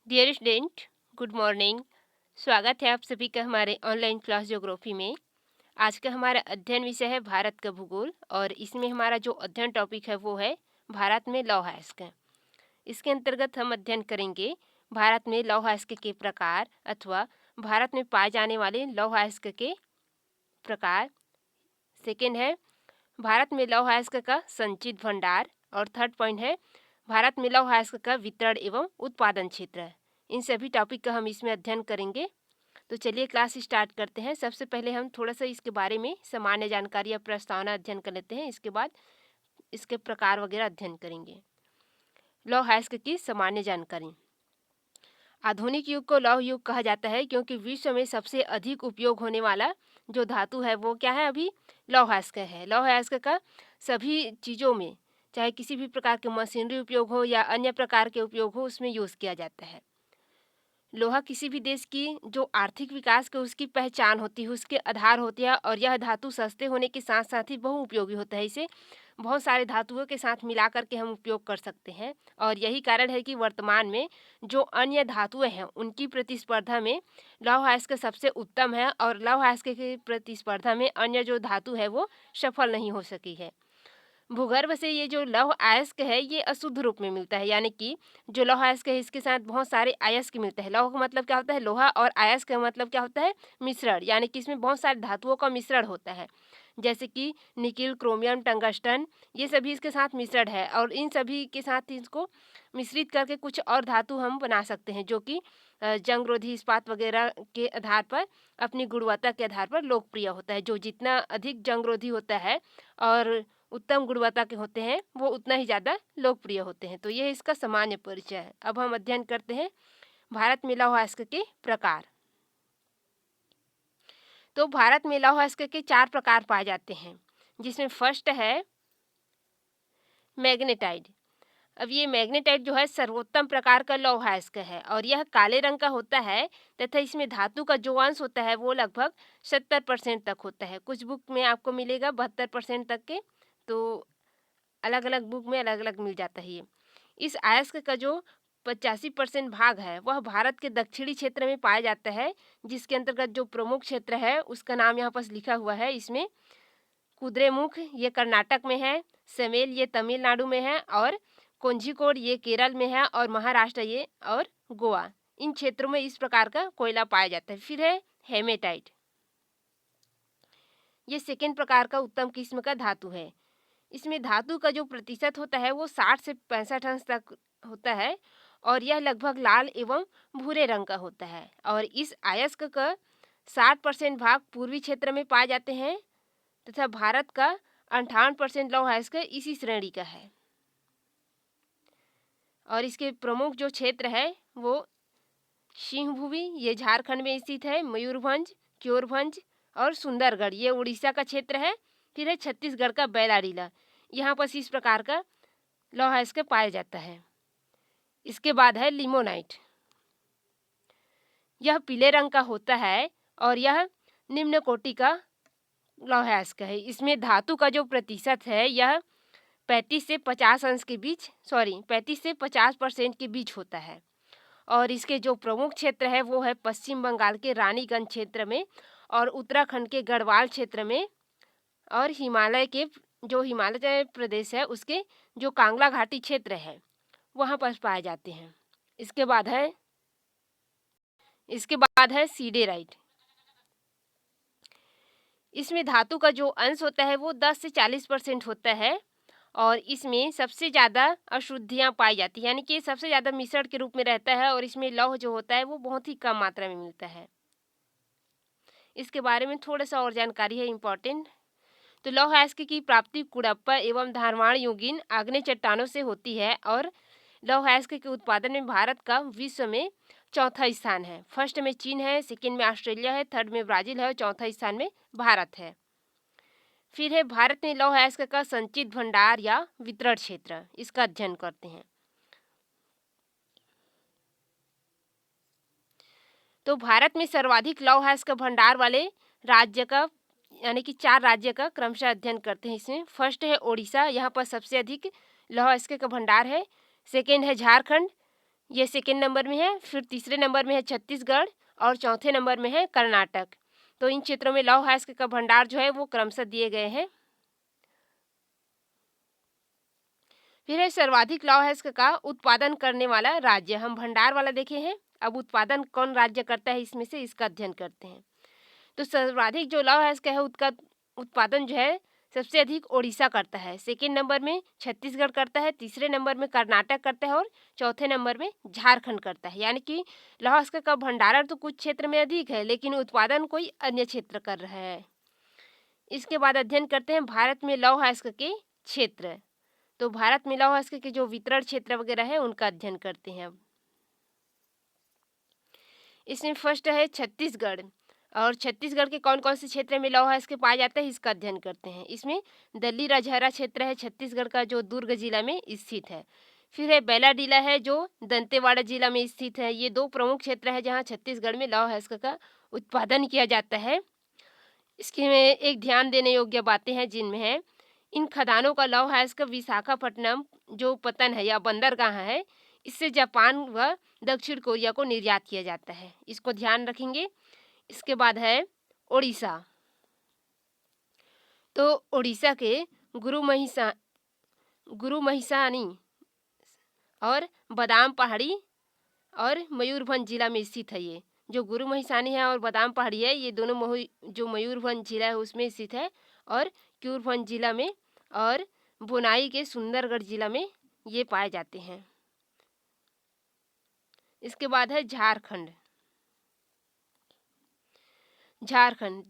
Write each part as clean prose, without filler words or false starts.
Dear student, good morning. स्वागत है आप सभी का हमारे ऑनलाइन क्लास ज्योग्राफी में। आज का हमारा अध्ययन विषय है भारत का भूगोल और इसमें हमारा जो अध्ययन टॉपिक है वो है भारत में लौह अयस्क। इसके अंतर्गत हम अध्ययन करेंगे भारत में लौह अयस्क के प्रकार अथवा भारत में पाए जाने वाले लौह अयस्क के प्रकार। सेकेंड है भारत में लौह अयस्क का संचित भंडार और थर्ड पॉइंट है भारत में लौह अयस्क का वितरण एवं उत्पादन क्षेत्र। इन सभी टॉपिक का हम इसमें अध्ययन करेंगे। तो चलिए क्लास स्टार्ट करते हैं। सबसे पहले हम थोड़ा सा इसके बारे में सामान्य जानकारी या प्रस्तावना अध्ययन कर लेते हैं। इसके बाद इसके प्रकार वगैरह अध्ययन करेंगे। लौह अयस्क की सामान्य जानकारी। आधुनिक युग को लौह युग कहा जाता है क्योंकि विश्व में सबसे अधिक उपयोग होने वाला जो धातु है वो क्या है, अभी लौह अयस्क है। लौह अयस्क का सभी चीज़ों में, चाहे किसी भी प्रकार के मशीनरी उपयोग हो या अन्य प्रकार के उपयोग हो, उसमें यूज़ किया जाता है। लोहा किसी भी देश की जो आर्थिक विकास के उसकी पहचान होती है, उसके आधार होती है और यह धातु सस्ते होने के साथ साथ ही बहुउपयोगी होता है। इसे बहुत सारे धातुओं के साथ मिला करके हम उपयोग कर सकते हैं और यही कारण है कि वर्तमान में जो अन्य धातुएं हैं उनकी प्रतिस्पर्धा में लौह अयस्क सबसे उत्तम है और लौह अयस्क की प्रतिस्पर्धा में अन्य जो धातु है वो सफल नहीं हो सकी है। भूगर्भ से ये जो लौह अयस्क है ये अशुद्ध रूप में मिलता है, यानी कि जो लौह अयस्क है इसके साथ बहुत सारे अयस्क मिलते हैं। लौह का मतलब क्या होता है, लोहा, और अयस्क का मतलब क्या होता है, मिश्रण, यानी कि इसमें बहुत सारे धातुओं का मिश्रण होता है। जैसे कि निकिल, क्रोमियम, टंगस्टन, ये सभी इसके साथ मिश्रण है और इन सभी के साथ इसको मिश्रित करके कुछ और धातु हम बना सकते हैं जो कि जंगरोधी इस्पात वगैरह के आधार पर, अपनी गुणवत्ता के आधार पर लोकप्रिय होता है। जो जितना अधिक जंगरोधी होता है और उत्तम गुणवत्ता के होते हैं वो उतना ही ज़्यादा लोकप्रिय होते हैं। तो यह इसका सामान्य परिचय है। अब हम अध्ययन करते हैं भारत में लौह अयस्क के प्रकार। तो भारत में लौह अयस्क के 4 प्रकार पाए जाते हैं, जिसमें फर्स्ट है मैग्नेटाइट। अब ये मैग्नेटाइट जो है सर्वोत्तम प्रकार का लौह अयस्क है और यह काले रंग का होता है तथा इसमें धातु का जो अंश होता है वो लगभग 70% तक होता है। कुछ बुक में आपको मिलेगा 72% तक के, तो अलग अलग बुक में अलग अलग मिल जाता है ये। इस अयस्क का जो 85% भाग है वह भारत के दक्षिणी क्षेत्र में पाया जाता है, जिसके अंतर्गत जो प्रमुख क्षेत्र है उसका नाम यहाँ पर लिखा हुआ है। इसमें कुद्रेमुख ये कर्नाटक में है, समेल ये तमिलनाडु में है और कोझिकोड ये केरल में है और महाराष्ट्र ये और गोवा, इन क्षेत्रों में इस प्रकार का कोयला पाया जाता है। फिर है हेमेटाइट। ये सेकेंड प्रकार का उत्तम किस्म का धातु है। इसमें धातु का जो प्रतिशत होता है वो 60 से 65 अंश तक होता है और यह लगभग लाल एवं भूरे रंग का होता है और इस अयस्क का 60% भाग पूर्वी क्षेत्र में पाए जाते हैं तथा भारत का 58% लौह अयस्क इसी श्रेणी का है। और इसके प्रमुख जो क्षेत्र है वो सिंहभूमि ये झारखंड में स्थित है, मयूरभंज, क्योरभंज और सुंदरगढ़ ये उड़ीसा का क्षेत्र है। फिर है छत्तीसगढ़ का बैलाडीला, यहाँ पर इस प्रकार का लौह अयस्क पाया जाता है। इसके बाद है लिमोनाइट। यह पीले रंग का होता है और यह निम्न कोटि का लौह अयस्क है। इसमें धातु का जो प्रतिशत है यह 35 से 50 अंश के बीच 35 से 50% के बीच होता है और इसके जो प्रमुख क्षेत्र है वो है पश्चिम बंगाल के रानीगंज क्षेत्र में और उत्तराखंड के गढ़वाल क्षेत्र में और हिमालय के जो हिमालय प्रदेश है उसके जो कांगला घाटी क्षेत्र है वहाँ पर पाए जाते हैं। इसके बाद है सीडेराइट। इसमें धातु का जो अंश होता है वो 10 से 40% होता है और इसमें सबसे ज़्यादा अशुद्धियाँ पाई जाती हैं, यानी कि सबसे ज़्यादा मिश्रण के रूप में रहता है और इसमें लौह जो होता है वो बहुत ही कम मात्रा में मिलता है। इसके बारे में थोड़ा सा और जानकारी है इम्पॉर्टेंट। तो लौह अयस्क की प्राप्ति कुड़प्पा एवं धारवाड़ युगीन आग्नेय चट्टानों से होती है और लौह अयस्क के उत्पादन में भारत का विश्व में चौथा स्थान है। फर्स्ट में चीन है, सेकेंड में ऑस्ट्रेलिया है, थर्ड में ब्राज़ील है और चौथा स्थान में भारत है। फिर है भारत में लौह अयस्क का संचित भंडार या वितरण क्षेत्र, इसका अध्ययन करते हैं। तो भारत में सर्वाधिक लौह अयस्क भंडार वाले राज्य का, यानी कि 4 राज्य का क्रमशः अध्ययन करते हैं। इसमें फर्स्ट है ओडिशा, यहाँ पर सबसे अधिक लौह अयस्क का भंडार है। सेकेंड है झारखंड, ये सेकेंड नंबर में है। फिर तीसरे नंबर में है छत्तीसगढ़ और चौथे नंबर में है कर्नाटक। तो इन क्षेत्रों में लौह अयस्क का भंडार जो है वो क्रमशः दिए गए हैं। फिर है सर्वाधिक लौह अयस्क का उत्पादन करने वाला राज्य। हम भंडार वाला देखे हैं, अब उत्पादन कौन राज्य करता है इसमें से, इसका अध्ययन करते हैं। तो सर्वाधिक जो लौह अयस्क है उसका उत्पादन जो है सबसे अधिक ओडिशा करता है, सेकेंड नंबर में छत्तीसगढ़ करता है, तीसरे नंबर में कर्नाटक करता है और चौथे नंबर में झारखंड करता है। यानी कि लौह अयस्क का भंडारण तो कुछ क्षेत्र में अधिक है लेकिन उत्पादन कोई अन्य क्षेत्र कर रहा है। इसके बाद अध्ययन करते हैं भारत में लौह अयस्क के क्षेत्र। तो भारत में लौह अयस्क के जो वितरण क्षेत्र वगैरह है उनका अध्ययन करते हैं अब। इसमें फर्स्ट है छत्तीसगढ़, और छत्तीसगढ़ के कौन कौन से क्षेत्र में लौह अयस्क पाए जाते हैं इसका अध्ययन करते हैं। इसमें दल्ली राजहरा क्षेत्र है छत्तीसगढ़ का जो दुर्ग जिला में स्थित है। फिर है बैलाडीला है जो दंतेवाड़ा जिला में स्थित है। ये दो प्रमुख क्षेत्र है जहाँ छत्तीसगढ़ में लौह अयस्क का उत्पादन किया जाता है। इसके में एक ध्यान देने योग्य बातें हैं जिनमें है इन खदानों का लौह अयस्क विशाखापट्टनम जो पतन है या बंदरगाह है इससे जापान व दक्षिण कोरिया को निर्यात किया जाता है, इसको ध्यान रखेंगे। इसके बाद है ओडिशा। तो ओडिशा के गुरु महिसानी और बादाम पहाड़ी और मयूरभंज जिला में स्थित है। ये जो गुरु महिसानी है और बादाम पहाड़ी है ये दोनों जो मयूरभंज जिला है उसमें स्थित है, और क्यूरभंज जिला में और बुनाई के सुंदरगढ़ जिला में ये पाए जाते हैं। इसके बाद है झारखंड।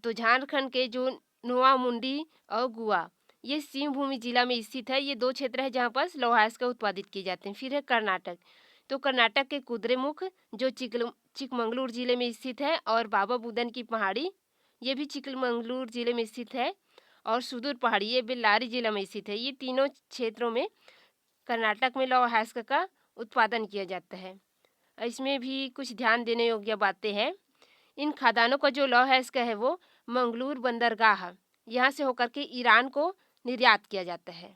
तो झारखंड के जो नोआमुंडी और गुआ ये सिंहभूमि जिला में स्थित है। ये दो क्षेत्र है जहाँ पर लौह अयस्क उत्पादित किए जाते हैं। फिर है कर्नाटक। तो कर्नाटक के कुद्रेमुख जो चिकमंगलूर जिले में स्थित है, और बाबा बुदन की पहाड़ी ये भी चिकमंगलूर जिले में स्थित है, और सुदूर पहाड़ी ये बेल्लारी जिला में स्थित है। ये तीनों क्षेत्रों में कर्नाटक में लौह अयस्क का उत्पादन किया जाता है। इसमें भी कुछ ध्यान देने योग्य बातें हैं। इन खदानों का जो लौह अयस्क है वो मंगलूर बंदरगाह यहाँ से होकर के ईरान को निर्यात किया जाता है।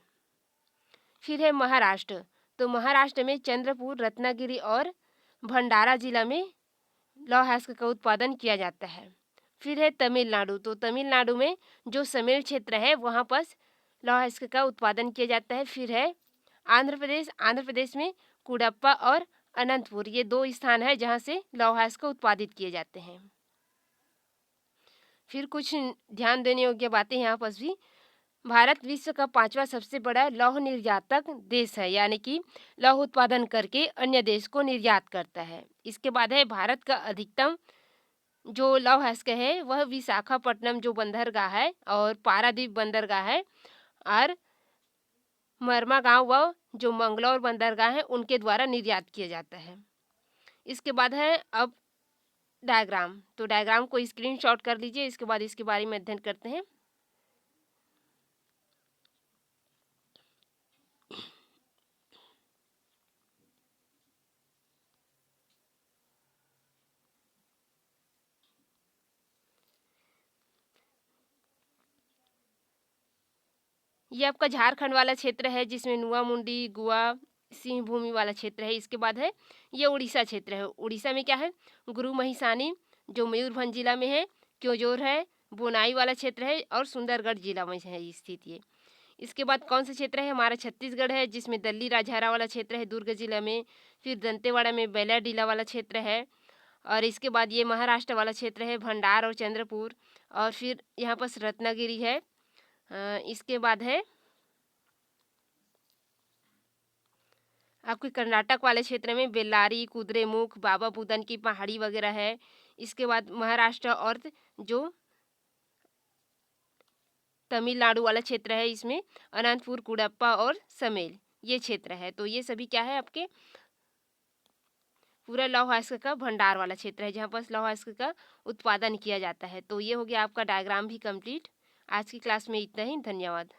फिर है महाराष्ट्र। तो महाराष्ट्र में चंद्रपुर, रत्नागिरी और भंडारा जिला में लौह अयस्क का उत्पादन किया जाता है। फिर है तमिलनाडु। तो तमिलनाडु में जो समेल क्षेत्र है वहाँ पर लौह अयस्क का उत्पादन किया जाता है। फिर है आंध्र प्रदेश में कुडप्पा और अनंतपुर ये दो स्थान है जहाँ से लौह अयस्क उत्पादित किए जाते हैं। फिर कुछ ध्यान देने योग्य बातें यहाँ पर भी। भारत विश्व का 5वां सबसे बड़ा लौह निर्यातक देश है, यानी कि लौह उत्पादन करके अन्य देश को निर्यात करता है। इसके बाद है भारत का अधिकतम जो लौह अयस्क है वह विशाखापट्टनम जो बंदरगाह है और पारादीप बंदरगाह है और मरमा गांव व जो मंगलौर बंदरगाह है उनके द्वारा निर्यात किया जाता है। इसके बाद है अब डायग्राम। तो डायग्राम को स्क्रीनशॉट कर लीजिए, इसके बाद इसके बारे में अध्ययन करते हैं। ये आपका झारखंड वाला क्षेत्र है जिसमें नुआमुंडी, गुआ, सिंहभूमि वाला क्षेत्र है। इसके बाद है ये उड़ीसा क्षेत्र है। उड़ीसा में क्या है, गुरु महिसानी जो मयूरभंज जिला में है, क्योंझोर है, बुनाई वाला क्षेत्र है और सुंदरगढ़ जिला में है स्थित ये। इसके बाद कौन सा क्षेत्र है, हमारा छत्तीसगढ़ है जिसमें दल्ली राजहरा वाला क्षेत्र है दुर्ग जिला में। फिर दंतेवाड़ा में बैलाडीला वाला क्षेत्र है, और इसके बाद ये महाराष्ट्र वाला क्षेत्र है भंडार और चंद्रपुर, और फिर यहाँ पर रत्नागिरी है। इसके बाद है आपके कर्नाटक वाले क्षेत्र में बेल्लारी, कुद्रेमुख, बाबा बुदन की पहाड़ी वगैरह है। इसके बाद महाराष्ट्र और जो तमिलनाडु वाला क्षेत्र है इसमें अनंतपुर, कुडप्पा और समेल ये क्षेत्र है। तो ये सभी क्या है आपके पूरा लौह अयस्क का भंडार वाला क्षेत्र है जहाँ पर लौह अयस्क का उत्पादन किया जाता है। तो ये हो गया आपका डायग्राम भी कंप्लीट। आज की क्लास में इतना ही, धन्यवाद।